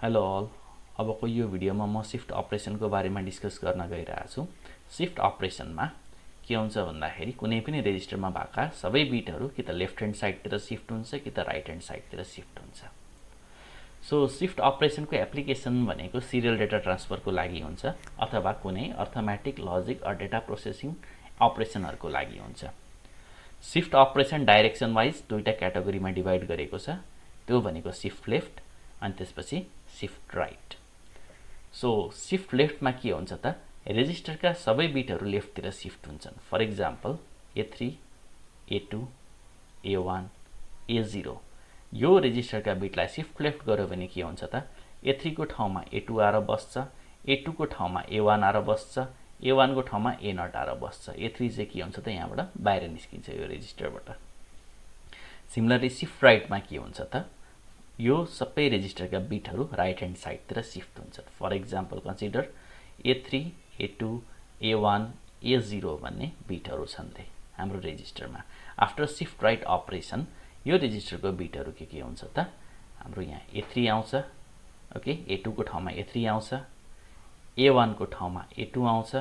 Hello all अबको यो भिडियोमा म शिफ्ट अपरेसनको बारेमा डिस्कस गर्न गइरहेको छु। शिफ्ट अपरेसनमा के हुन्छ भन्दाखेरि कुनै पनि रेजिस्टरमा भएका सबै बिटहरू कि त लेफ्ट ह्यान्ड साइडतिर शिफ्ट हुन्छ कि त राइट ह्यान्ड साइडतिर शिफ्ट हुन्छ। सो शिफ्ट अपरेसनको एप्लिकेसन भनेको सिरियल डेटा ट्रान्सफरको लागि हुन्छ अथवा कुनै arithmetic logic or data processing अपरेसनहरूको लागि हुन्छ। शिफ्ट अपरेसन डाइरेक्सन वाइज दुईटा क्याटेगोरीमा डिभाइड गरेको छ, त्यो भनेको शिफ्ट लेफ्ट अनि त्यसपछि शिफ्ट राइट। सो शिफ्ट लेफ्टमा के हुन्छ त रेजिस्टरका सबै बिटहरू लेफ्टतिर शिफ्ट हुन्छन्। For example A3, A2, A1, A0 यो रेजिस्टरका बिटलाई शिफ्ट लेफ्ट गर्यो भने के हुन्छ त A3 को ठाउँमा A2 आएर बस्छ, A2 को ठाउँमा A1 आएर बस्छ, A1 को ठाउँमा A0 आएर बस्छ। A3 चाहिँ के हुन्छ त यहाँबाट बाहिर निस्किन्छ यो रेजिस्टरबाट। सिमिलरली शिफ्ट राइटमा के हुन्छ त यो सबै रेजिस्टरका बिटहरू राइट ह्यान्ड साइडतिर शिफ्ट हुन्छन्। For example consider A3, A2, A1, A0 भन्ने बिटहरू छन् हाम्रो रेजिस्टरमा। आफ्टर शिफ्ट राइट अपरेसन यो रेजिस्टरको बिटहरू के हुन्छ त हाम्रो यहाँ A3 आउँछ, ओके, A2 को ठाउँमा A3 आउँछ, A1 को ठाउँमा A2 आउँछ,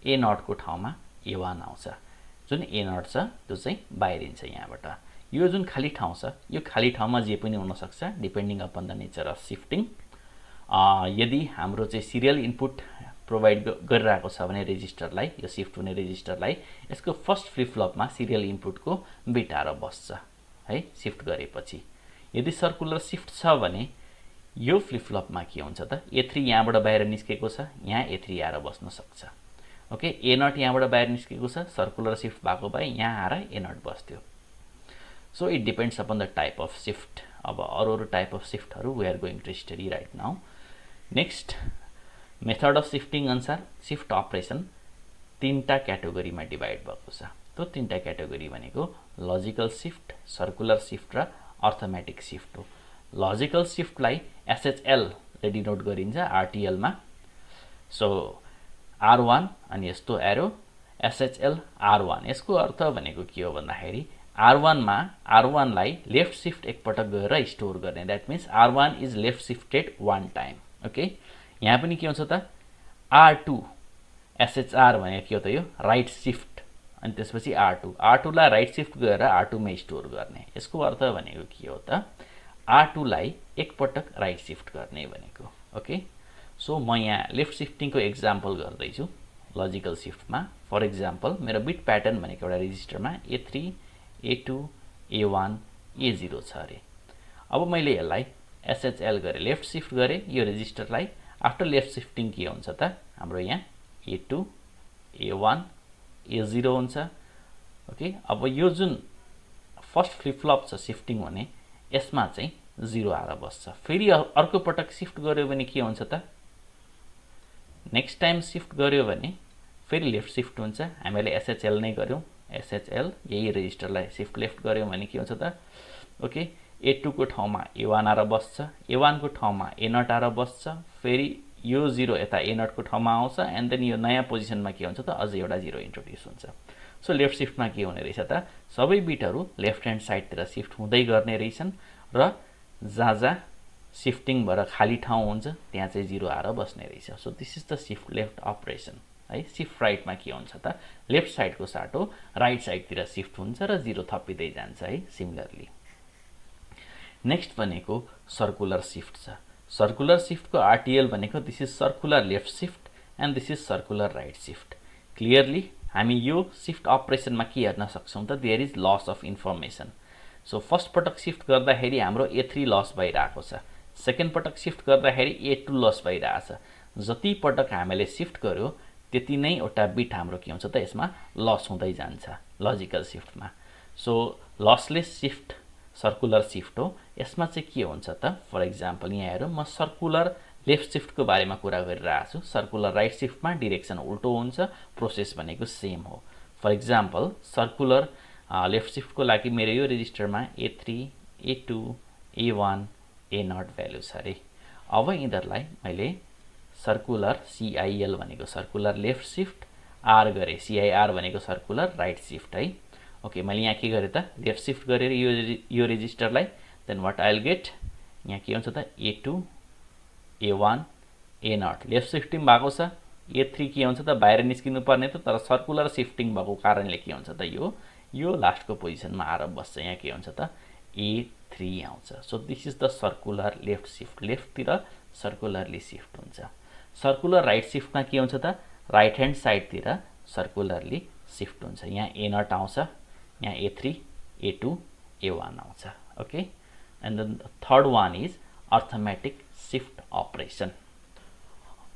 A0 को ठाउँमा A1 आउँछ। जुन A0 छ त्यो चाहिँ बाहिरिन्छ यहाँबाट। यो जुन खाली ठाउँ छ यो खाली ठाउँमा जे पनि हुन सक्छ depending upon the nature of shifting. यदि हाम्रो चाहिँ सिरियल इनपुट प्रोभाइड गरिरहेको छ भने रेजिस्टरलाई, यो शिफ्ट हुने रेजिस्टरलाई यसको फर्स्ट फ्लिप फ्लपमा सिरियल इनपुटको बिट आएर बस्छ है शिफ्ट गरेपछि। यदि सर्कुलर शिफ्ट छ भने यो फ्लिप फ्लपमा के हुन्छ त A3 यहाँबाट बाहिर निस्केको छ, यहाँ A3 आएर बस्न सक्छ। ओके, A0 यहाँबाट बाहिर निस्केको छ, सर्कुलर शिफ्ट भएको भए यहाँ आएर A0 बस्थ्यो। So it depends upon the type of shift. अब अरू टाइप अफ शिफ्टहरू we are going to study right now. Next method of shifting अनुसार शिफ्ट अपरेसन तीनटा क्याटेगोरीमा डिभाइड भएको छ। त्यो तीनटा क्याटेगोरी भनेको लजिकल शिफ्ट, सर्कुलर शिफ्ट र अर्थमेटिक शिफ्ट हो। लजिकल शिफ्टलाई SHL ले डिनोट गरिन्छ RTL मा। सो R1 अनि यस्तो एरो SHL R1। यसको अर्थ भनेको के हो भन्दाखेरि R1 मा R1 लाई लेफ्ट शिफ्ट एकपटक गएर स्टोर गर्ने, that means R1 is left shifted one time. Okay, यहाँ पनि के हुन्छ त R2 SHR भनेको के हो त यो राइट शिफ्ट अनि त्यसपछि R2 लाई राइट शिफ्ट गएर R2 मा स्टोर गर्ने। यसको अर्थ भनेको के हो त R2 लाई एकपटक राइट शिफ्ट गर्ने भनेको। ओके, सो म यहाँ लेफ्ट शिफ्टिङको एक्जाम्पल गर्दैछु लजिकल शिफ्टमा। फर इक्जाम्पल मेरो बिट प्याटर्न भनेको एउटा रेजिस्टरमा A3, A2, A1, A0 छ अरे। अब मैले यसलाई SHL गरेँ, लेफ्ट शिफ्ट गरेँ यो रेजिस्टरलाई। आफ्टर लेफ्ट शिफ्टिङ के हुन्छ त हाम्रो यहाँ A2, A1, A0 हुन्छ। ओके, अब यो जुन फर्स्ट फ्लिप फ्लप छ शिफ्टिङ हुने यसमा चाहिँ 0 आएर बस्छ। फेरि अर्को पटक शिफ्ट गर्यो भने के हुन्छ त नेक्स्ट टाइम शिफ्ट गर्यो भने फेरि लेफ्ट शिफ्ट हुन्छ। हामीले SHL नै गर्यौँ, SHL यही रेजिस्टरलाई शिफ्ट लेफ्ट गर्यौँ भने के हुन्छ त ओके A2 को ठाउँमा A1 आएर बस्छ, A1 को ठाउँमा A0 आएर बस्छ, फेरि यो 0 यता A0 को ठाउँमा आउँछ एन्ड देन यो नयाँ पोजिसनमा के हुन्छ त अझै एउटा 0 इन्ट्रोड्युस हुन्छ। सो लेफ्ट शिफ्टमा के हुने रहेछ त सबै बिटहरू लेफ्ट ह्यान्ड साइडतिर शिफ्ट हुँदै गर्ने रहेछन् र जहाँ जहाँ शिफ्टिङ भएर खाली ठाउँ हुन्छ त्यहाँ चाहिँ 0 आएर बस्ने रहेछ। So this is the shift left operation है। शिफ्ट राइटमा के हुन्छ त लेफ्ट साइडको साटो राइट साइडतिर शिफ्ट हुन्छ र 0 थपिँदै जान्छ है सिमिलरली। नेक्स्ट भनेको सर्कुलर शिफ्ट छ। सर्कुलर शिफ्टको RTL भनेको this is circular left shift and this is circular right shift. Clearly हामी यो शिफ्ट अपरेसनमा के हेर्न सक्छौँ त there is loss of information. So first पटक शिफ्ट गर्दाखेरि हाम्रो A3 लस भइरहेको छ, सेकेन्ड पटक शिफ्ट गर्दाखेरि A2 लस भइरहेछ। जति पटक हामीले शिफ्ट गर्यो त्यति नै एउटा बिट हाम्रो के हुन्छ त यसमा लस हुँदै जान्छ लजिकल शिफ्टमा। So lossless shift circular shift हो। यसमा चाहिँ के हुन्छ त फर इक्जाम्पल यहाँ हेरौँ, म सर्कुलर लेफ्ट शिफ्टको बारेमा कुरा गरिरहेको छु। सर्कुलर राइट शिफ्टमा डिरेक्सन उल्टो हुन्छ, प्रोसेस भनेको सेम हो। फर इक्जाम्पल सर्कुलर लेफ्ट शिफ्टको लागि मेरो यो रेजिस्टरमा A3, A2, A1, A0 value छ अरे। अब यिनीहरूलाई मैले सर्कुलर CIL भनेको सर्कुलर लेफ्ट शिफ्ट R गरेँ, CIR भनेको सर्कुलर राइट शिफ्ट है। ओके, मैले यहाँ के गरेँ त लेफ्ट शिफ्ट गरेर यो रेजिस्टरलाई, then what I will get यहाँ के हुन्छ त A2, A1 A0 left shifting भएको छ। A3 के हुन्छ त बाहिर निस्किनु पर्ने त, तर सर्कुलर सिफ्टिङ भएको कारणले के हुन्छ त यो लास्टको पोजिसनमा आएर बस्छ। यहाँ के हुन्छ त A3 आउँछ। So this is the circular left shift, लेफ्टतिर सर्कुलरली सिफ्ट हुन्छ। सर्कुलर राइट सिफ्टमा के हुन्छ त राइट ह्यान्ड साइडतिर सर्कुलरली सिफ्ट हुन्छ। यहाँ A0 आउँछ, यहाँ A3 A2 A1 आउँछ। Okay, and then third one is arithmetic shift operation.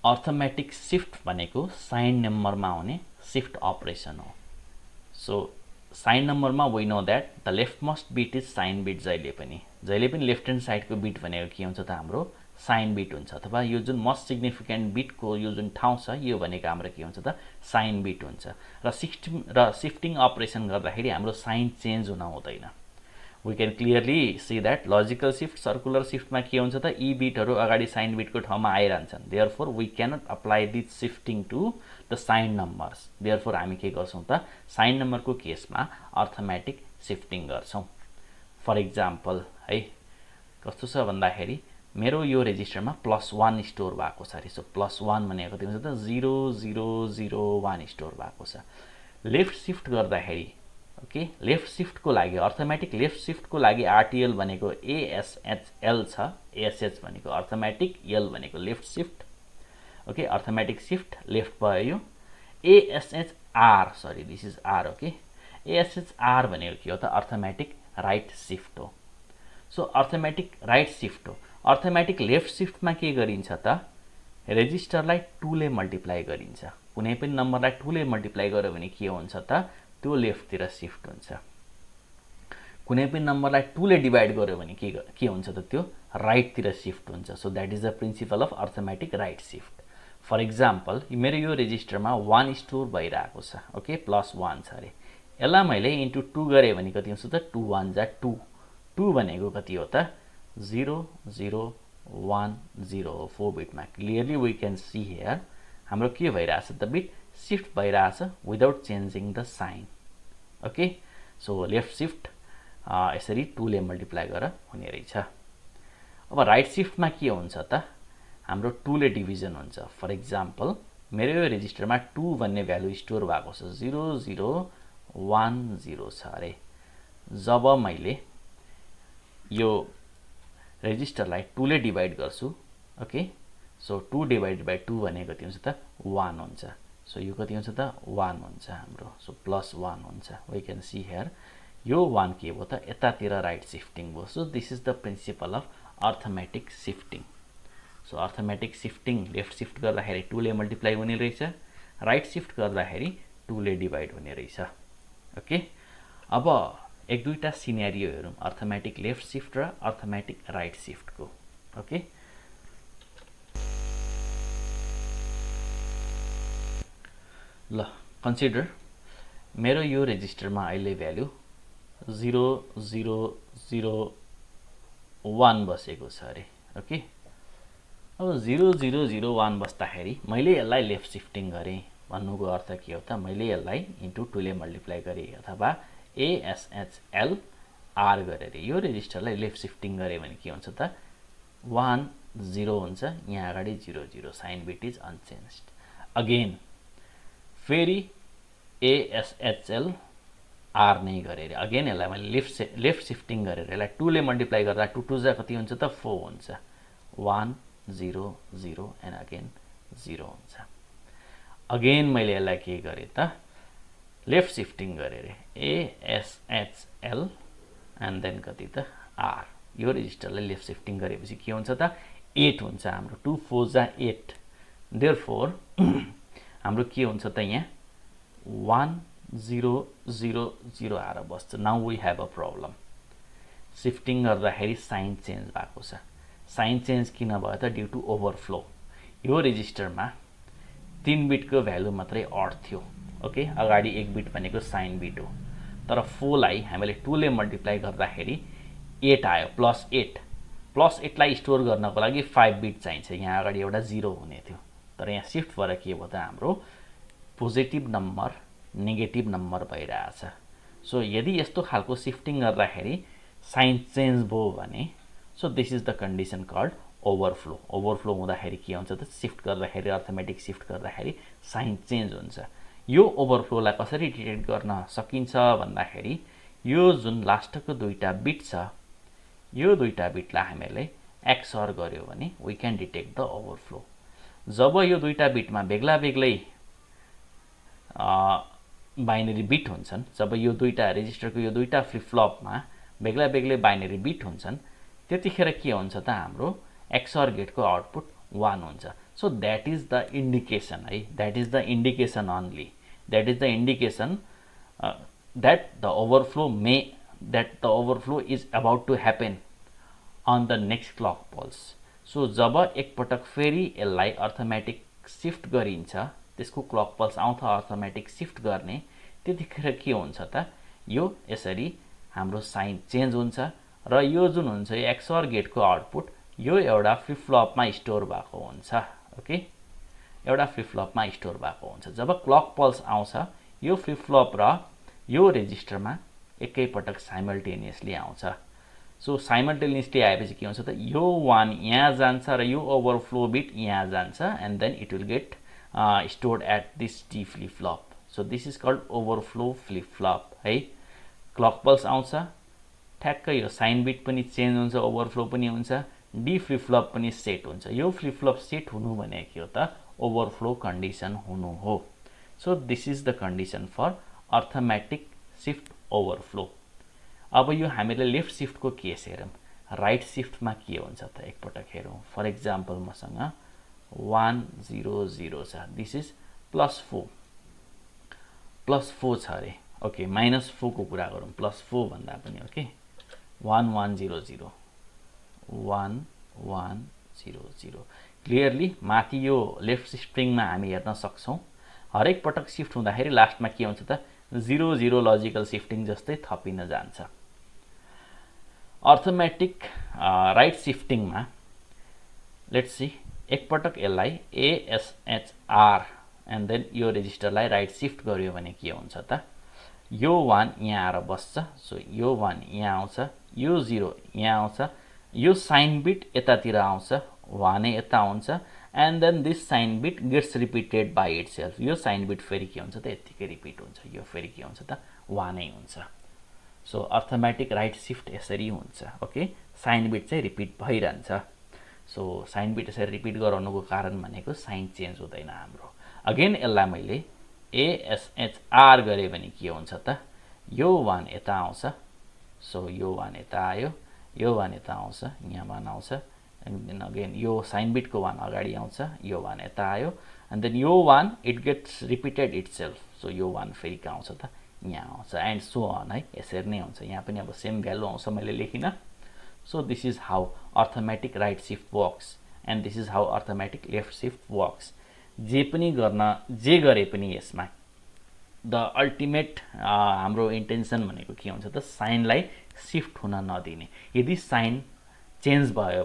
Arithmetic shift भनेको साइन नम्बरमा आउने सिफ्ट अपरेसन हो। सो साइन नम्बरमा we know that the left most bit is sign bit. जहिले पनि लेफ्ट ह्यान्ड साइडको beet भनेको के हुन्छ त हाम्रो साइन बिट हुन्छ, अथवा यो जुन मोस्ट सिग्निफिकेन्ट बिटको यो जुन ठाउँ छ यो भनेको हाम्रो के हुन्छ त साइन बिट हुन्छ। र सिफ्टिङ अपरेसन गर्दाखेरि हाम्रो साइन चेन्ज हुन हुँदैन। We can clearly see that logical shift circular सिफ्टमा के हुन्छ त यी बिटहरू अगाडि साइन बिटको ठाउँमा आइरहन्छन्। Therefore we cannot apply this shifting to the sign numbers. Therefore हामी के गर्छौँ त साइन नम्बरको केसमा अर्थमेटिक सिफ्टिङ गर्छौँ। फर इक्जाम्पल है कस्तो छ भन्दाखेरि मेरो यो रेजिस्टरमा +1 स्टोर भएको छ अरे। सो +1 भनेको कति हुन्छ त 0001 स्टोर भएको छ। लेफ्ट सिफ्ट गर्दाखेरि ओके, लेफ्ट सिफ्टको लागि अर्थमेटिक लेफ्ट सिफ्टको लागि RTL भनेको ASHL छ। ASH भनेको अर्थमेटिक, L भनेको left shift. Okay, arithmetic shift left भयो यो। ASHR sorry this is R। Okay, ASHR भनेको के हो त अर्थमेटिक राइट सिफ्ट हो। सो अर्थमेटिक राइट सिफ्ट हो। अर्थमेटिक लेफ्ट सिफ्टमा के गरिन्छ त रेजिस्टरलाई 2 ले मल्टिप्लाई गरिन्छ। कुनै पनि नम्बरलाई 2 ले मल्टिप्लाई गर्यो भने के हुन्छ त त्यो लेफ्टतिर सिफ्ट हुन्छ। कुनै पनि नम्बरलाई 2 ले डिभाइड गर्यो भने के हुन्छ त त्यो राइटतिर सिफ्ट हुन्छ। So that is the principle of arithmetic right shift. For example मेरो यो रेजिस्टरमा 1 स्टोर भइरहेको छ। ओके, +1 छ अरे। यसलाई मैले इन्टु 2 गरेँ भने कति हुन्छ त 2 1 जा 2। 2 भनेको कति हो त 0010 हो 4 बिटमा। Clearly we can see here हाम्रो के भइरहेछ त बिट सिफ्ट भइरहेछ without changing the sign. Okay, so left shift यसरी 2 ले मल्टिप्लाई गरेर हुने रहेछ। अब राइट सिफ्टमा के हुन्छ त हाम्रो 2 ले डिभिजन हुन्छ। फर इक्जाम्पल मेरो यो रेजिस्टरमा 2 भन्ने भ्यालु स्टोर भएको छ 0010 छ अरे। जब मैले यो रेजिस्टरलाई 2 ले डिभाइड गर्छु ओके, सो 2 डिभाइडेड बाई 2 भनेको कति हुन्छ त 1 हुन्छ। सो यो कति हुन्छ त 1 हुन्छ हाम्रो। सो +1 हुन्छ। वी क्यान सी हियर यो 1 के भयो त यतातिर राइट सिफ्टिङ भयो। So this is the principle of arithmetic shifting. So arithmetic shifting left shift गर्दाखेरि 2 ले मल्टिप्लाई हुने रहेछ, राइट सिफ्ट गर्दाखेरि 2 ले डिभाइड हुने रहेछ। ओके, अब एक दुईटा सिनेरियो हेरौँ अर्थमेटिक लेफ्ट सिफ्ट र अर्थमेटिक राइट सिफ्टको। ओके, ल कन्सिडर मेरो यो रेजिस्टरमा अहिले भ्यालु 0001 बसेको छ अरे। ओके, अब 0001 बस्दाखेरि मैले यसलाई लेफ्ट सिफ्टिङ गरेँ भन्नुको अर्थ के हो त मैले यसलाई इन्टु 2 ले मल्टिप्लाई गरेँ अथवा ASHL R गरेर यो रेजिस्टरलाई लेफ्ट सिफ्टिङ गरेँ भने के हुन्छ त 1 0 हुन्छ। यहाँ अगाडि 00 साइन बिट इज अनचेन्ज्ड। अगेन फेरि ASHL R नै गरेर अगेन यसलाई मैले लेफ्ट सिफ्टिङ गरेर यसलाई 2 ले मल्टिप्लाई गर्दा 2 2 जा कति हुन्छ त 4 हुन्छ। 1 0 0 एन्ड अगेन 0 हुन्छ। अगेन मैले यसलाई के गरेँ त लेफ्ट सिफ्टिङ गरेर ASHL एन्ड देन कति त R। यो रेजिस्टरलाई लेफ्ट सिफ्टिङ गरेपछि के हुन्छ त 8 हुन्छ हाम्रो। 2 4 जा 8। देयरफोर हाम्रो के हुन्छ त यहाँ 1 0 0 0 आएर बस्छ। Now we have a problem. Shifting गर्दाखेरि साइन चेन्ज भएको छ। साइन चेन्ज किन भयो त ड्यू टु ओभरफ्लो। यो रेजिस्टरमा 3 बिटको भ्यालु मात्रै अड थियो। ओके, अगाडि 1 बिट भनेको साइन बिट हो, तर 4 लाई हामीले 2 ले मल्टिप्लाई गर्दाखेरि 8 आयो +8। +8 लाई स्टोर गर्नको लागि 5 बिट चाहिन्छ। यहाँ अगाडि एउटा 0 हुने थियो, तर यहाँ सिफ्ट भएर के भयो त हाम्रो पोजिटिभ नम्बर नेगेटिभ नम्बर भइरहेछ। सो यदि यस्तो खालको सिफ्टिङ गर्दाखेरि साइन चेन्ज भयो भने so this is the condition called overflow. Overflow हुँदाखेरि के हुन्छ त शिफ्ट गर्दाखेरि अर्थमेटिक शिफ्ट गर्दाखेरि साइन चेन्ज हुन्छ। यो ओभरफ्लोलाई कसरी डिटेक्ट गर्न सकिन्छ भन्दाखेरि यो जुन लास्टको दुईटा बिट छ यो दुईटा बिटलाई हामीले एक्सअर गर्यो भने we can detect the overflow. जब यो दुईटा बिटमा बेग्ला बेग्लै बाइनरी बिट हुन्छन्, जब यो दुईटा रेजिस्टरको यो दुईटा फ्लिप फ्लपमा बेग्ला बेग्लै बाइनरी बिट हुन्छन् त्यतिखेर के हुन्छ त हाम्रो एक्सअर गेटको आउटपुट 1 हुन्छ। So that is the indication है, that is the indication only, that is the indication that the overflow is about to happen on the next clock pulse. So जब एकपटक फेरि यसलाई अर्थमेटिक शिफ्ट गरिन्छ, त्यसको क्लक पल्स आउँछ arithmetic shift गर्ने, त्यतिखेर के हुन्छ त यो यसरी हाम्रो साइन चेन्ज हुन्छ र यो जुन हुन्छ यो एक्सअर गेटको आउटपुट यो एउटा फ्लिप फ्लपमा स्टोर भएको हुन्छ। ओके, एउटा फ्लिप फ्लपमा स्टोर भएको हुन्छ। जब क्लक पल्स आउँछ यो फ्लिप फ्लप र यो रेजिस्टरमा एकैपटक साइमल्टेनियसली आउँछ। सो साइमल्टेनियसली आएपछि के हुन्छ त यो 1 यहाँ जान्छ र यो ओभरफ्लो बिट यहाँ जान्छ and then it will get stored at this D flip flop. So this is called overflow flip flop है। क्लक पल्स आउँछ, ठ्याक्कै यो साइन बिट पनि चेन्ज हुन्छ, ओभरफ्लो पनि हुन्छ, डी फ्लिप फ्लप पनि सेट हुन्छ। यो फ्लिप फ्लप सेट हुनु भनेको हो त ओभरफ्लो कन्डिसन हुनु हो। So this is the condition for arithmetic shift overflow. अब यो हामीले लेफ्ट शिफ्टको केस हेरौँ, राइट शिफ्टमा के हुन्छ त एकपटक हेरौँ। फर इक्जाम्पल मसँग 1 0 0 छ, दिस इज +4 +4 छ अरे। ओके, -4 को कुरा गरौँ, +4 भन्दा पनि ओके। 1 1 0 0 1 1 0 0 क्लियरली माथि यो लेफ्ट शिफ्टिङमा हामी हेर्न सक्छौँ। हरेक पटक शिफ्ट हुँदाखेरि लास्टमा के हुन्छ त 0 0 लजिकल शिफ्टिङ जस्तै थपिन जान्छ। अर्थमेटिक राइट शिफ्टिङमा लेट्स सी एकपटक यसलाई ASHR एन्ड देन यो रेजिस्टरलाई राइट शिफ्ट गर्यो भने के हुन्छ त यो 1 यहाँ आएर बस्छ। सो यो 1 यहाँ आउँछ, यो 0 यहाँ आउँछ, यो साइन बिट यतातिर आउँछ, 1 यता आउँछ and then this sign bit gets repeated by itself. यो साइन बिट फेरि के हुन्छ त यत्तिकै रिपिट हुन्छ, यो फेरि के हुन्छ त 1 नै हुन्छ। सो अर्थमेटिक राइट शिफ्ट यसरी हुन्छ। ओके, साइन बिट चाहिँ रिपिट भइरहन्छ। सो साइन बिट यसरी रिपिट गराउनुको कारण भनेको साइन चेन्ज हुँदैन हाम्रो। अगेन यसलाई मैले ASHR गरेँ भने के हुन्छ त यो 1 यता आउँछ, सो यो 1 यता आयो, यो 1 यता आउँछ, यहाँ 1 आउँछ and then again yo sign बिटको 1 अगाडि आउँछ, यो 1 यता आयो एन्ड देन यो 1 it gets repeated itself. So यो 1 फेरि कहाँ आउँछ त यहाँ आउँछ एन्ड सो अन है, यसरी नै हुन्छ। यहाँ पनि अब सेम भ्यालु आउँछ, मैले लेखिनँ। So this is how arithmetic right shift works and this is how arithmetic left shift works. जे गरे पनि यसमा द अल्टिमेट हाम्रो इन्टेन्सन भनेको के हुन्छ त साइनलाई शिफ्ट हुन नदिने। यदि साइन चेन्ज भयो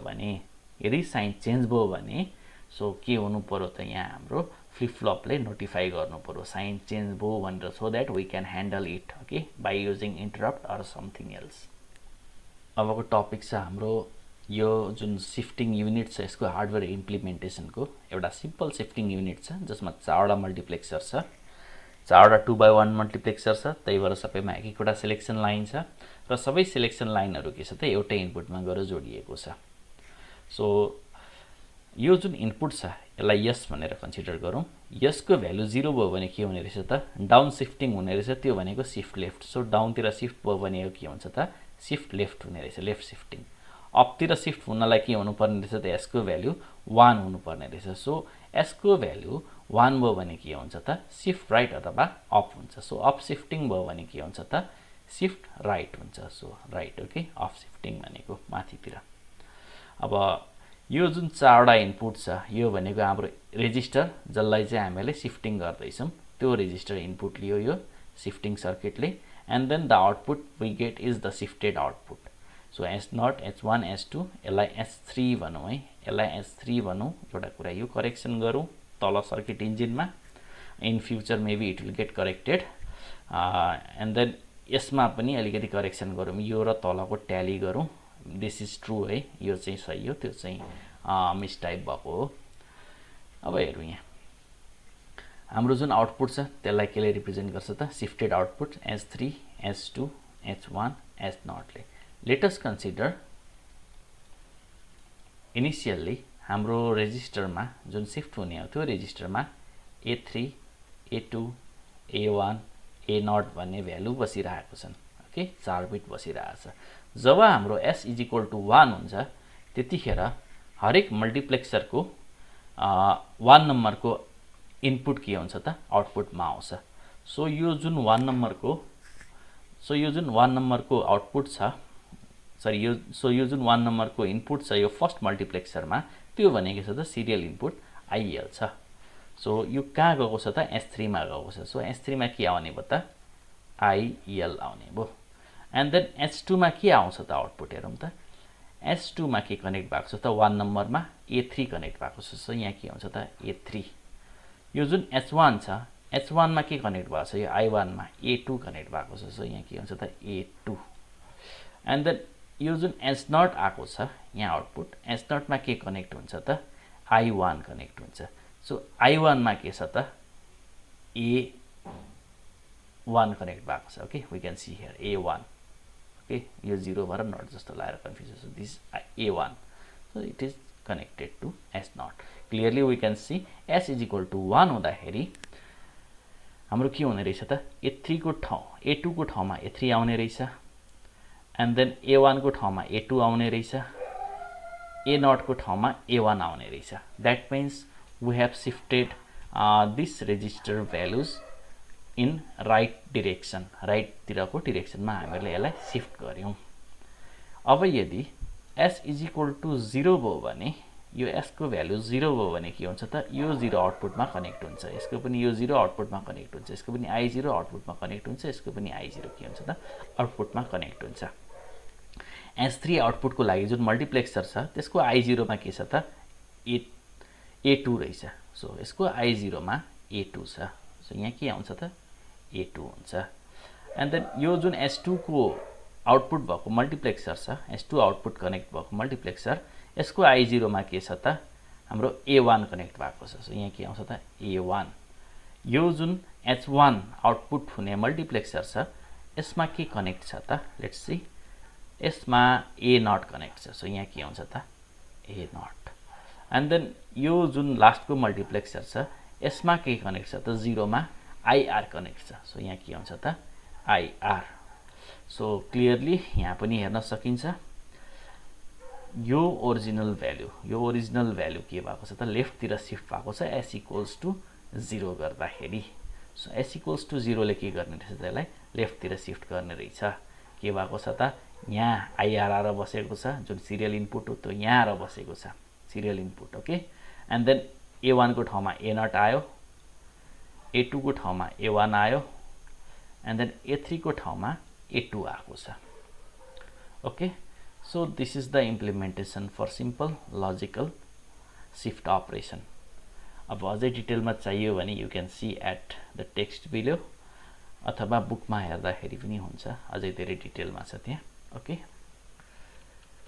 भने सो के हुनु पर्यो त यहाँ हाम्रो फ्लिप फ्लपले नोटिफाई गर्नु पर्यो साइन चेन्ज भयो भनेर, so that we can handle it okay by using interrupt or something else. अबको टपिक छ हाम्रो यो जुन शिफ्टिङ युनिट छ यसको हार्डवेयर इम्प्लिमेन्टेसनको एउटा सिम्पल शिफ्टिङ युनिट छ जसमा 4वटा मल्टिप्लेक्सर छ, 4वटा 2x1 मल्टिप्लेक्सर छ। त्यही भएर सबैमा एक एकवटा सिलेक्सन लाइन छ र सबै सिलेक्सन लाइनहरू के छ त एउटै इनपुटमा गएर जोडिएको छ। सो यो जुन इनपुट छ यसलाई यस भनेर कन्सिडर गरौँ। यसको भ्यालु 0 भयो भने के हुने रहेछ त डाउन शिफ्टिङ हुने रहेछ, त्यो भनेको शिफ्ट लेफ्ट। सो डाउनतिर शिफ्ट भयो भने के हुन्छ त शिफ्ट लेफ्ट हुने रहेछ, लेफ्ट शिफ्टिङ। अपतिर शिफ्ट हुनलाई के हुनुपर्ने रहेछ त यसको भ्यालु 1 हुनुपर्ने रहेछ। सो यसको भ्यालु 1 भयो भने के हुन्छ त शिफ्ट राइट अथवा अप हुन्छ। सो अप शिफ्टिङ भयो भने के हुन्छ त शिफ्ट राइट हुन्छ। सो राइट ओके, अप शिफ्टिङ भनेको माथितिर। अब यो जुन 4वटा इनपुट छ यो भनेको हाम्रो रेजिस्टर जसलाई चाहिँ हामीले शिफ्टिङ गर्दैछौँ त्यो रेजिस्टर इनपुट लियो यो शिफ्टिङ सर्किटले and then the output we get is the shifted output. So S0 H1 S2 यसलाई S3 भनौँ है, यसलाई S3 भनौँ। एउटा कुरा यो करेक्सन गरौँ तल सर्किट इन्जिनमा, in future maybe it will get corrected and then यसमा पनि अलिकति करेक्सन गरौँ, यो र तलको ट्याली गरौँ दिस इज ट्रू है, यो चाहिँ सही हो, त्यो चाहिँ मिसटाइप भएको हो। अब हेरौँ यहाँ हाम्रो जुन आउटपुट छ त्यसलाई केले रिप्रेजेन्ट गर्छ त, shifted output S3 S2 H1 S0 ले। लेट अस कन्सिडर इनिशियली हाम्रो रेजिस्टरमा जुन शिफ्ट हुने हो त्यो रेजिस्टरमा A3 A2 A1 A0 भन्ने भ्यालु बसिरहेको छन्। ओके, 4 बिट बसिरहेछ। जब हाम्रो S = 1 हुन्छ त्यतिखेर हरेक मल्टिप्लेक्सरको 1 नम्बरको इनपुट के हुन्छ त, आउटपुटमा आउँछ। सो यो जुन 1 नम्बरको आउटपुट छ, सरी यो जुन 1 नम्बरको इनपुट छ यो फर्स्ट मल्टिप्लेक्सरमा, त्यो भनेको छ त सिरियल इनपुट IL छ। सो यो कहाँ गएको छ त, S3 मा गएको छ। सो S3 मा के आउने भयो त, IL आउने भयो। एन्ड देन S2 मा के आउँछ त आउटपुट, हेरौँ त। S2 मा के कनेक्ट भएको छ त, 1 नम्बरमा A3 कनेक्ट भएको छ। सो यहाँ के हुन्छ त, A3। यो जुन H1 छ, H1 मा के कनेक्ट भएको छ, यो I1 मा A2 कनेक्ट भएको छ। सो यहाँ के हुन्छ त, A2। एन्ड देन यो जुन S0 आएको छ यहाँ आउटपुट, S0 मा के कनेक्ट हुन्छ त, I1 कनेक्ट हुन्छ। सो I1 मा के छ त, A1 कनेक्ट भएको छ। Okay, we can see here A1। Okay, यो 0 भएर नट जस्तो लागेर कन्फ्युज छ। This A1, so it is connected to S0। Clearly we can see S = 1 हुँदाखेरि हाम्रो के हुने रहेछ त, A3 को ठाउँ A2 को ठाउँमा A3 आउने रहेछ। एन्ड देन A1 को ठाउँमा A2 आउने रहेछ, A0 को ठाउँमा A1 आउने रहेछ। That means we have shifted this register values in right direction, राइटतिरको डिरेक्सनमा हामीले यसलाई शिफ्ट गऱ्यौँ। अब यदि S = 0 भयो भने, यो S को भ्यालु 0 भयो भने के हुन्छ त, यो 0 आउटपुटमा कनेक्ट हुन्छ, यसको पनि यो 0 आउटपुटमा कनेक्ट हुन्छ, यसको पनि I0 आउटपुटमा कनेक्ट हुन्छ, यसको पनि I0 के हुन्छ त, आउटपुटमा कनेक्ट हुन्छ। S3 आउटपुटको लागि जुन मल्टिप्लेक्सर छ त्यसको I0 मा के छ त, A2 रहेछ। सो यसको I0 मा A2 छ। सो यहाँ के आउँछ त, A2 हुन्छ। एन्ड देन यो जुन S2 को आउटपुट भएको मल्टिप्लेक्सर छ, S2 आउटपुट कनेक्ट भएको मल्टिप्लेक्सर, यसको I0 मा के छ त, हाम्रो A1 कनेक्ट भएको छ। सो यहाँ के आउँछ त, A1। यो जुन H1 आउटपुट हुने मल्टिप्लेक्सर छ यसमा के कनेक्ट छ त, लेट्स सी, यसमा A0 कनेक्ट छ। सो यहाँ के आउँछ त, A0। एन्ड देन यो जुन लास्टको मल्टिप्लेक्सर छ यसमा के कनेक्ट छ त, 0 मा IR कनेक्ट छ। सो यहाँ के आउँछ त, IR। सो क्लियरली यहाँ पनि हेर्न सकिन्छ यो ओरिजिनल भ्यालु के भएको छ त, लेफ्टतिर शिफ्ट भएको छ S = 0 गर्दाखेरि। सो S = 0 ले के गर्ने रहेछ त, यसलाई लेफ्टतिर शिफ्ट गर्ने रहेछ। के भएको छ त, यहाँ IR आएर बसेको छ, जुन सिरियल इनपुट हो त्यो यहाँ आएर बसेको छ, serial input. Okay, and then A1 को ठाउँमा A0 आयो, A2 को ठाउँमा A1 आयो, एन्ड देन A3 को ठाउँमा A2 आएको छ। Okay, so this is the implementation for simple logical shift operation. अब अझै डिटेलमा चाहियो भने you can see at the text below, अथवा बुकमा हेर्दाखेरि पनि हुन्छ, अझै धेरै डिटेलमा छ त्यहाँ। ओके।